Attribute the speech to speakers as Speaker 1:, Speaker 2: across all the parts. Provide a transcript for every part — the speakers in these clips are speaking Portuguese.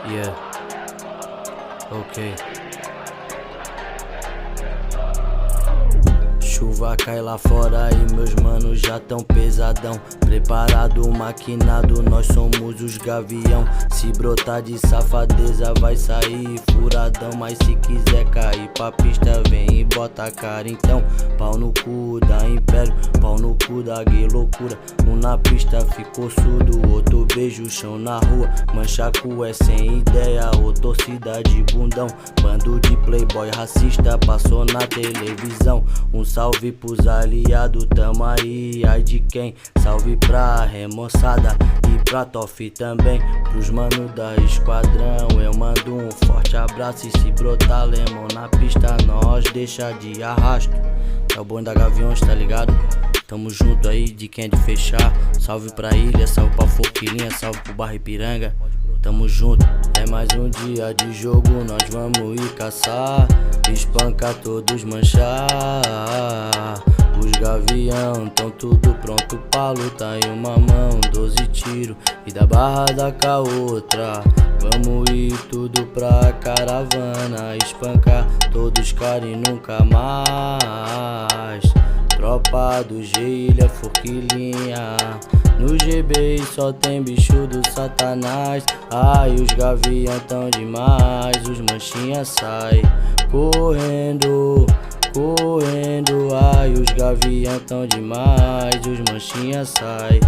Speaker 1: Yeah. Ok. Chuva cai lá fora e meus manos já tão pesadão. Preparado, maquinado, nós somos os gavião. Se brotar de safadeza vai sair furadão. Mas se quiser cair pra pista vem e bota a cara. Então pau no cu da Império, pau no cu da gay loucura. Um na pista ficou surdo, outro beijo o chão na rua. Manchacu é sem ideia, ou torcida de bundão. Bando de playboy racista passou na televisão. Um salve pros aliados, tamo aí, ai de quem? Salve pra remoçada e pra Toff também. Pros manos da esquadrão eu mando um forte abraço. E se brotar lemon na pista nós deixa de arrasto. É o bonde da Gaviões, tá ligado? Tamo junto aí de quem é de fechar. Salve pra ilha, salve pra Forquilinha, salve pro Barra Ipiranga. Tamo junto, é mais um dia de jogo, nós vamos ir caçar. Espancar todos, manchar. Os gavião tão tudo pronto pra lutar em uma mão, 12 tiros e da barrada com a outra. Vamos ir tudo pra caravana, espancar todos cara e nunca mais. Tropa do G, Ilha, Forquilinha. No GB só tem bicho do satanás. Ai, os gavião tão demais. Os manchinhas sai correndo, correndo. Ai, os gavião tão demais. Os manchinhas sai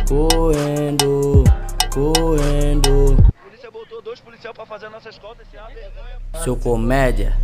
Speaker 1: correndo, correndo.
Speaker 2: A polícia botou 2 policiais pra fazer a nossa escolta. Esse é a vergonha.
Speaker 1: Seu comédia.